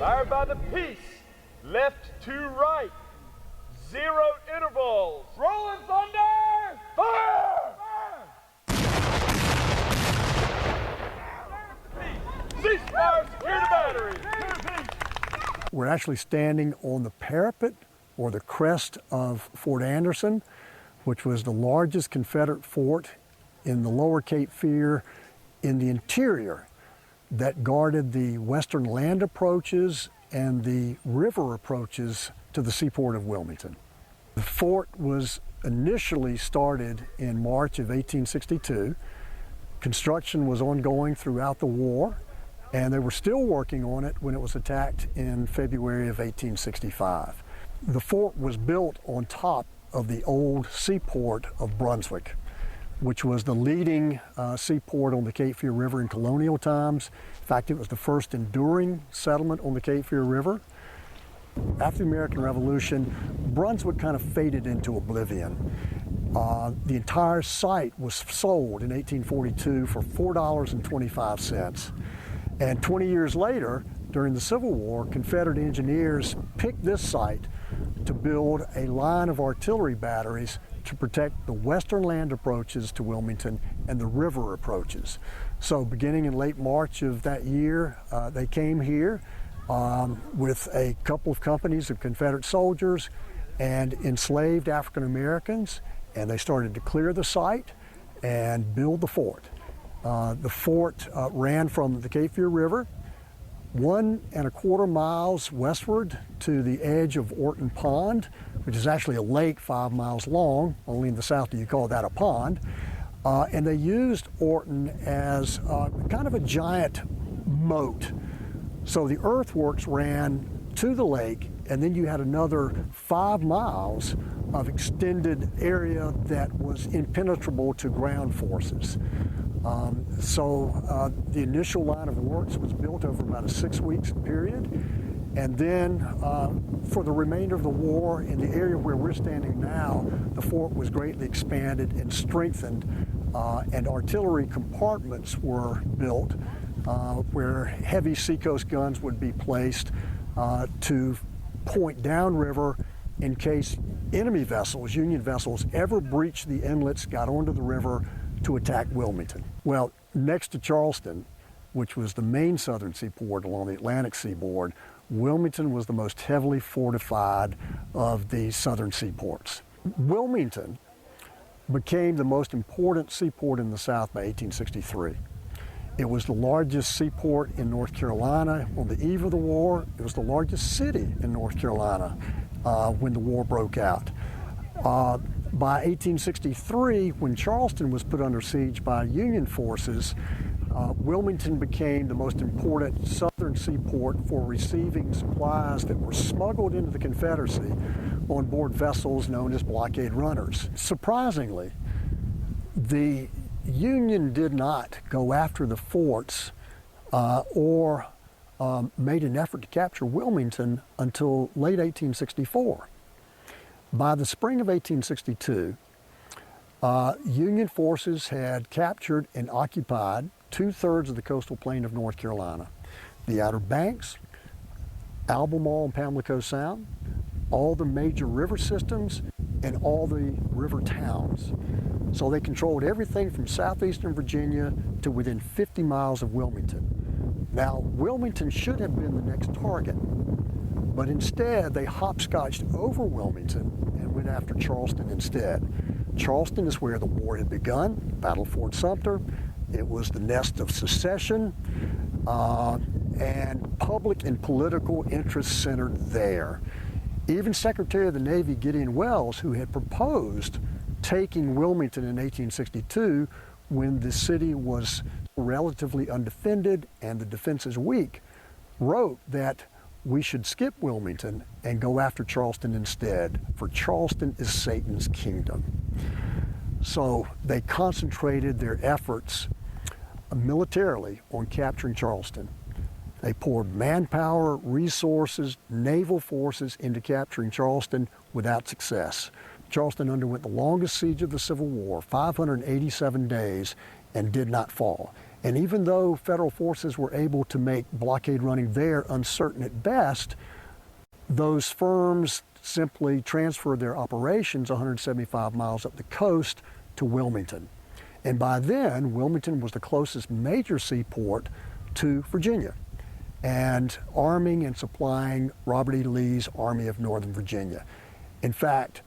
Fire by the piece. Left to right. 0 intervals. Rolling thunder! Fire! Ceasefire, secure the battery. We're actually standing on the parapet or the crest of Fort Anderson, which was the largest Confederate fort in the lower Cape Fear in the interior that guarded the western land approaches and the river approaches to the seaport of Wilmington. The fort was initially started in March of 1862. Construction was ongoing throughout the war, and they were still working on it when it was attacked in February of 1865. The fort was built on top of the old seaport of Brunswick, which was the leading seaport on the Cape Fear River in colonial times. In fact, it was the first enduring settlement on the Cape Fear River. After the American Revolution, Brunswick kind of faded into oblivion. The entire site was sold in 1842 for $4.25. And 20 years later, during the Civil War, Confederate engineers picked this site to build a line of artillery batteries to protect the western land approaches to Wilmington and the river approaches. So beginning in late March of that year, they came here with a couple of companies of Confederate soldiers and enslaved African Americans, and they started to clear the site and build the fort. The fort ran from the Cape Fear River 1¼ miles westward to the edge of Orton Pond, which is actually a lake 5 miles long. Only in the South do you call that a pond. And they used Orton as kind of a giant moat. So the earthworks ran to the lake, and then you had another 5 miles of extended area that was impenetrable to ground forces. The initial line of works was built over about a 6-week period, and then for the remainder of the war, in the area where we're standing now, the fort was greatly expanded and strengthened, and artillery compartments were built where heavy seacoast guns would be placed to point downriver in case enemy vessels, Union vessels, ever breached the inlets, got onto the river to attack Wilmington. Well, next to Charleston, which was the main southern seaport along the Atlantic seaboard, Wilmington was the most heavily fortified of the southern seaports. Wilmington became the most important seaport in the South by 1863. It was the largest seaport in North Carolina on the eve of the war. It was the largest city in North Carolina when the war broke out. By 1863, when Charleston was put under siege by Union forces, Wilmington became the most important southern seaport for receiving supplies that were smuggled into the Confederacy on board vessels known as blockade runners. Surprisingly, the Union did not go after the forts or made an effort to capture Wilmington until late 1864. By the spring of 1862, Union forces had captured and occupied 2/3 of the coastal plain of North Carolina, the Outer Banks, Albemarle and Pamlico Sound, all the major river systems, and all the river towns. So they controlled everything from southeastern Virginia to within 50 miles of Wilmington. Now, Wilmington should have been the next target, but instead they hopscotched over Wilmington and went after Charleston instead. Charleston is where the war had begun, Battle of Fort Sumter. It was the nest of secession, and public and political interests centered there. Even Secretary of the Navy Gideon Welles, who had proposed taking Wilmington in 1862 when the city was relatively undefended and the defenses weak, wrote that we should skip Wilmington and go after Charleston instead, for Charleston is Satan's kingdom. So they concentrated their efforts militarily on capturing Charleston. They poured manpower, resources, naval forces into capturing Charleston without success. Charleston underwent the longest siege of the Civil War, 587 days, and did not fall. And even though federal forces were able to make blockade running there uncertain at best, those firms simply transferred their operations 175 miles up the coast to Wilmington. And by then, Wilmington was the closest major seaport to Virginia and arming and supplying Robert E. Lee's Army of Northern Virginia. In fact,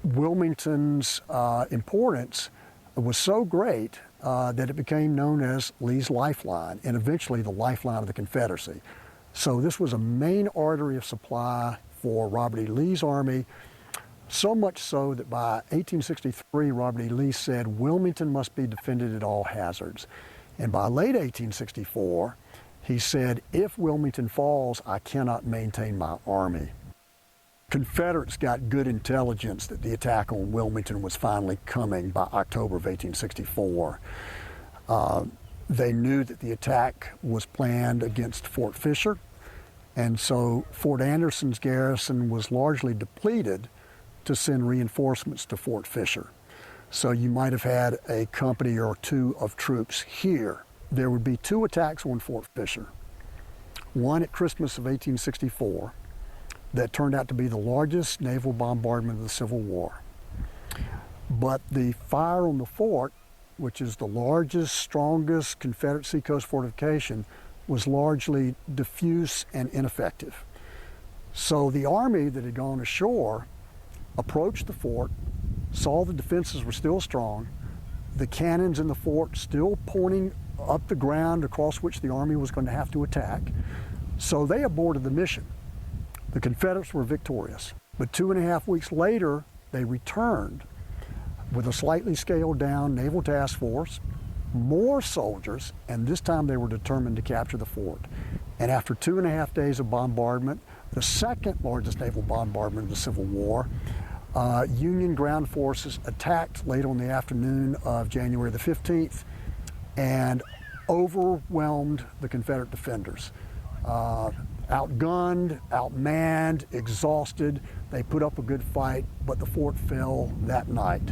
Wilmington's importance was so great that it became known as Lee's Lifeline, and eventually the lifeline of the Confederacy. So this was a main artery of supply for Robert E. Lee's army, so much so that by 1863, Robert E. Lee said Wilmington must be defended at all hazards. And by late 1864, he said, if Wilmington falls, I cannot maintain my army. Confederates got good intelligence that the attack on Wilmington was finally coming by October of 1864. They knew that the attack was planned against Fort Fisher, and so Fort Anderson's garrison was largely depleted to send reinforcements to Fort Fisher. So you might have had a company or two of troops here. There would be two attacks on Fort Fisher. One at Christmas of 1864 that turned out to be the largest naval bombardment of the Civil War. But the fire on the fort, which is the largest, strongest Confederate seacoast fortification, was largely diffuse and ineffective. So the army that had gone ashore approached the fort, saw the defenses were still strong, the cannons in the fort still pointing up the ground across which the army was going to have to attack. So they aborted the mission. The Confederates were victorious. But 2.5 weeks later, they returned with a slightly scaled down naval task force, more soldiers, and this time they were determined to capture the fort. And after 2.5 days of bombardment, the second largest naval bombardment of the Civil War, Union ground forces attacked late on the afternoon of January the 15th and overwhelmed the Confederate defenders. Outgunned, outmanned, exhausted, they put up a good fight, but the fort fell that night.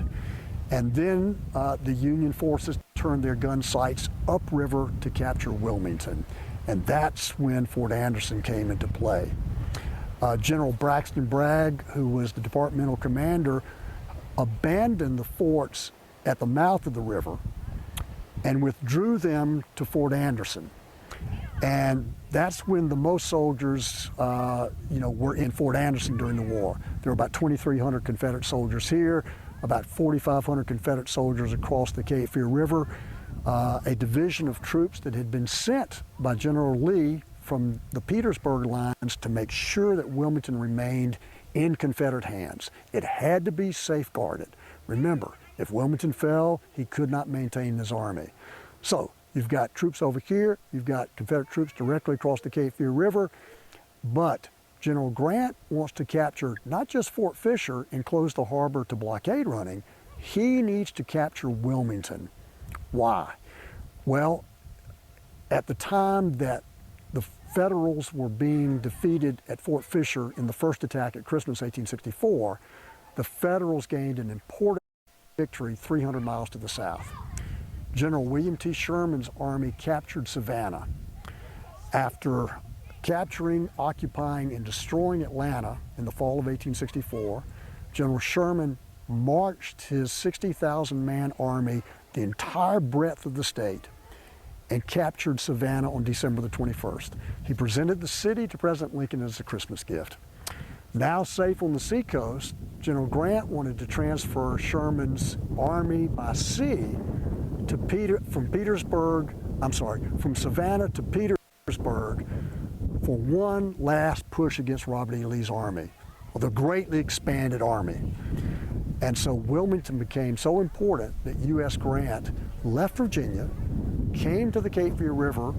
And then the Union forces turned their gun sights upriver to capture Wilmington. And that's when Fort Anderson came into play. General Braxton Bragg, who was the departmental commander, abandoned the forts at the mouth of the river and withdrew them to Fort Anderson. And that's when the most soldiers, were in Fort Anderson during the war. There were about 2,300 Confederate soldiers here, about 4,500 Confederate soldiers across the Cape Fear River, a division of troops that had been sent by General Lee from the Petersburg lines to make sure that Wilmington remained in Confederate hands. It had to be safeguarded. Remember, if Wilmington fell, he could not maintain his army. So you've got troops over here, you've got Confederate troops directly across the Cape Fear River, but General Grant wants to capture not just Fort Fisher and close the harbor to blockade running, he needs to capture Wilmington. Why? Well, at the time that the Federals were being defeated at Fort Fisher in the first attack at Christmas 1864, the Federals gained an important victory 300 miles to the south. General William T. Sherman's army captured Savannah. After capturing, occupying, and destroying Atlanta in the fall of 1864, General Sherman marched his 60,000-man army the entire breadth of the state and captured Savannah on December the 21st. He presented the city to President Lincoln as a Christmas gift. Now safe on the seacoast, General Grant wanted to transfer Sherman's army by sea to from Savannah to Petersburg for one last push against Robert E. Lee's army, or the greatly expanded army. And so Wilmington became so important that U.S. Grant left Virginia, came to the Cape Fear River,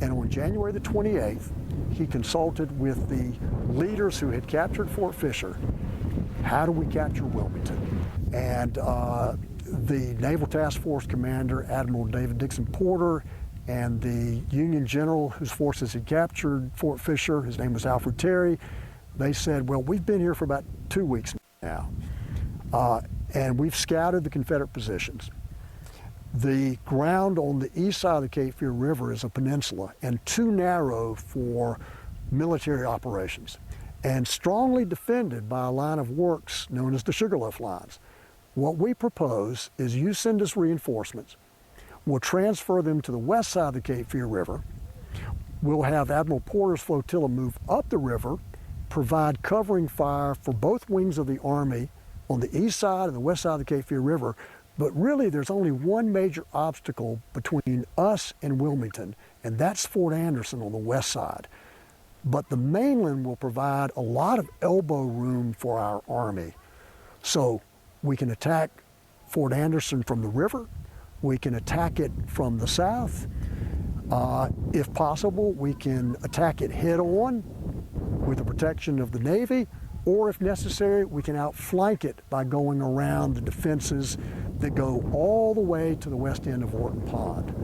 and on January the 28th, he consulted with the leaders who had captured Fort Fisher. How do we capture Wilmington? And the Naval Task Force commander, Admiral David Dixon Porter, and the Union general whose forces had captured Fort Fisher, his name was Alfred Terry, they said, well, we've been here for about 2 weeks now, and we've scouted the Confederate positions. The ground on the east side of the Cape Fear River is a peninsula and too narrow for military operations, and strongly defended by a line of works known as the Sugarloaf lines. What we propose is you send us reinforcements. We'll transfer them to the west side of the Cape Fear River. We'll have Admiral Porter's flotilla move up the river, provide covering fire for both wings of the Army on the east side and the west side of the Cape Fear River. But really, there's only one major obstacle between us and Wilmington, and that's Fort Anderson on the west side. But the mainland will provide a lot of elbow room for our Army. So we can attack Fort Anderson from the river, we can attack it from the south. If possible, we can attack it head on with the protection of the Navy, or if necessary, we can outflank it by going around the defenses that go all the way to the west end of Orton Pond.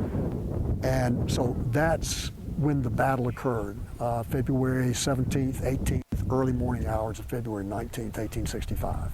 And so that's when the battle occurred, February 17th, 18th, early morning hours of February 19th, 1865.